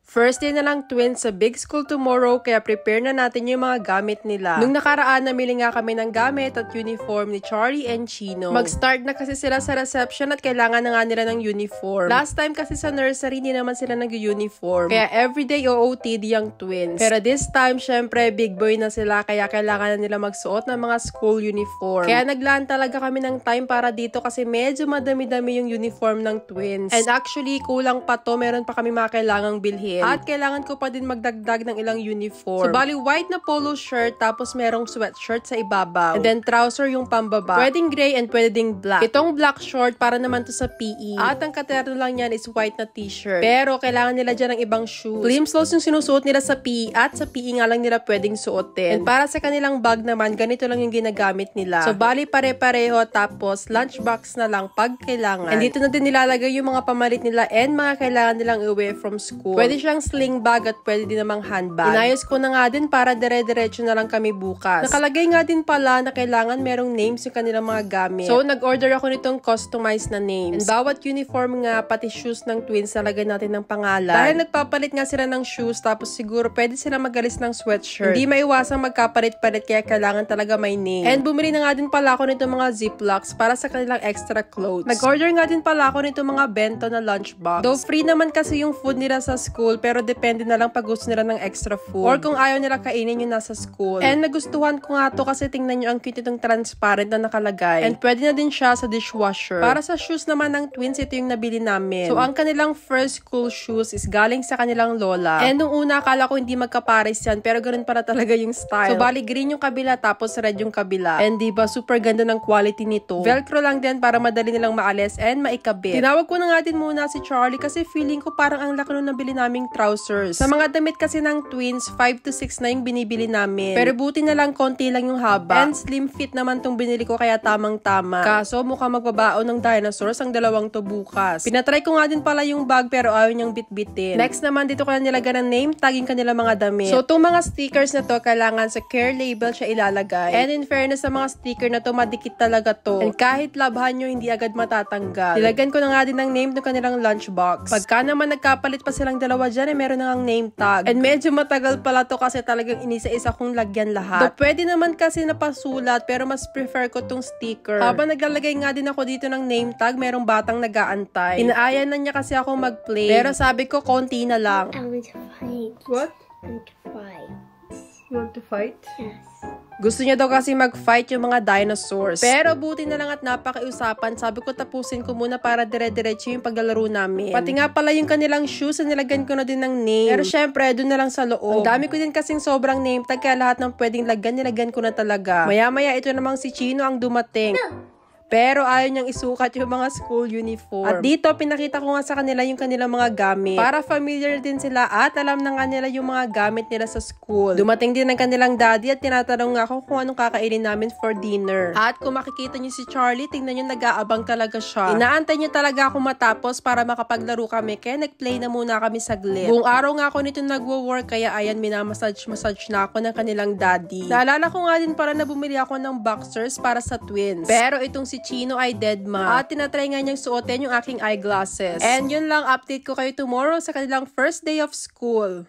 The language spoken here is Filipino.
First day na lang twins sa big school tomorrow, kaya prepare na natin yung mga gamit nila. Nung nakaraan, namili nga kami ng gamit at uniform ni Charlie and Chino. Mag-start na kasi sila sa reception at kailangan na nga nila ng uniform. Last time kasi sa nursery, hindi naman sila nag-uniform. Kaya everyday OOTD yung twins. Pero this time, syempre, big boy na sila, kaya kailangan na nila magsuot ng mga school uniform. Kaya naglaan talaga kami ng time para dito kasi medyo madami-dami yung uniform ng twins. And actually, kulang pa to, meron pa kami mga kailangang bilhin. At kailangan ko pa din magdagdag ng ilang uniform. So, bali white na polo shirt, tapos merong sweatshirt sa ibabaw. And then trouser yung pambaba. Pwedeng gray and pwedeng black. Itong black short para naman to sa PE. At ang katerno lang yan is white na t-shirt. Pero kailangan nila dyan ng ibang shoes. Flimsoles yung sinusuot nila sa PE at sa PE nga lang nila pwedeng suotin. And para sa kanilang bag naman, ganito lang yung ginagamit nila. So, bali pare-pareho, tapos lunchbox na lang pag kailangan. And dito na din nilalagay yung mga pamalit nila and mga kailangan nilang away from school. Pwede siyang sling bag at pwede din namang handbag. Inayos ko na nga din para dire-diretso na lang kami bukas. Nakalagay nga din pala na kailangan merong names yung kanilang mga gamit. So, nag-order ako nitong customized na names. And bawat uniform nga, pati shoes ng twins, nalagay natin ng pangalan. Dahil nagpapalit nga sila ng shoes, tapos siguro pwede sila magalis ng sweatshirt. Hindi maiwasang magkapalit-palit, kaya kailangan talaga may name. And bumili na nga din pala ako nitong mga ziplocks para sa kanilang extra clothes. Nag-order nga din pala ako nitong mga bento na lunchbox. Though free naman kasi yung food nila sa school, pero depende na lang pag gusto nila ng extra food. Or kung ayaw nila kainin yung nasa school. And nagustuhan ko nga to kasi tingnan nyo ang cute itong transparent na nakalagay. And pwede na din siya sa dishwasher. Para sa shoes naman ng twins, ito yung nabili namin. So, ang kanilang first school shoes is galing sa kanilang lola. And nung una, akala ko hindi magkapares yan, pero ganun pala talaga yung style. So, bali green yung kabila, tapos red yung kabila. And diba, super ganda ng quality nito. Velcro lang din para madali nilang maalis and maikabit. Tinawag ko na nga din muna si Charlie kasi feeling ko parang ang laki nung nabili naming trousers. Sa mga damit kasi ng twins, 5 to 6 na yung binibili namin. Pero buti na lang, konti lang yung haba. And slim fit naman tong binili ko, kaya tamang-tama. Kaso, mukhang magbabaon ng dinosaurs ang dalawang to bukas. Pinatry ko nga din pala yung bag, pero ayaw niyang bitbitin. Next naman, dito ko na nilagyan ng name tag yung kanila mga damit. So, itong mga stickers na to, kailangan sa care label siya ilalagay. And in fairness sa mga sticker na to, madikit talaga to. And kahit labhan nyo, hindi agad matatanggal. Nilagyan ko na nga din ng name ng kanilang lunchbox. Pagka naman nagkapalit pa silang dalawa dyan, meron na ngang name tag. And medyo matagal pala to kasi talagang inisa-isa kong lagyan lahat. So, pwede naman kasi napasulat, pero mas prefer ko tong sticker. Habang naglalagay nga din ako dito ng name tag, merong batang nag-aantay. Inaaya na niya kasi ako mag-play. Pero sabi ko, konti na lang. I want to fight. What? I want to fight. You want to fight? Yes. Gusto niya daw kasi mag-fight yung mga dinosaurs. Pero buti na lang at napakiusapan, sabi ko tapusin ko muna para dire-diretso yung paglalaro namin. Pati nga pala yung kanilang shoes, nilagyan ko na din ng name. Pero syempre, doon na lang sa loob. Ang dami ko din kasing sobrang name tag, kaya lahat ng pwedeng lagyan, nilagyan ko na talaga. Maya-maya, ito namang si Chino ang dumating. Pero ayaw niyang isukat yung mga school uniform. At dito, pinakita ko nga sa kanila yung kanilang mga gamit. Para familiar din sila at alam na nga nila yung mga gamit nila sa school. Dumating din ang kanilang daddy at tinatanong nga ako kung anong kakainin namin for dinner. At kung makikita niyo si Charlie, tingnan niyo nag-aabang talaga siya. Inaantay niya talaga ako matapos para makapaglaro kami, kaya nag-play na muna kami saglit. Buong araw nga ako nito nagwo-work, kaya ayan, minamassage na ako ng kanilang daddy. Naalala ko nga din para na bumili ako ng boxers para sa twins. Pero itong si Chino ay dead ma. At tinatry nga niyang suotin yung aking eyeglasses. And yun lang, update ko kayo tomorrow sa kanilang first day of school.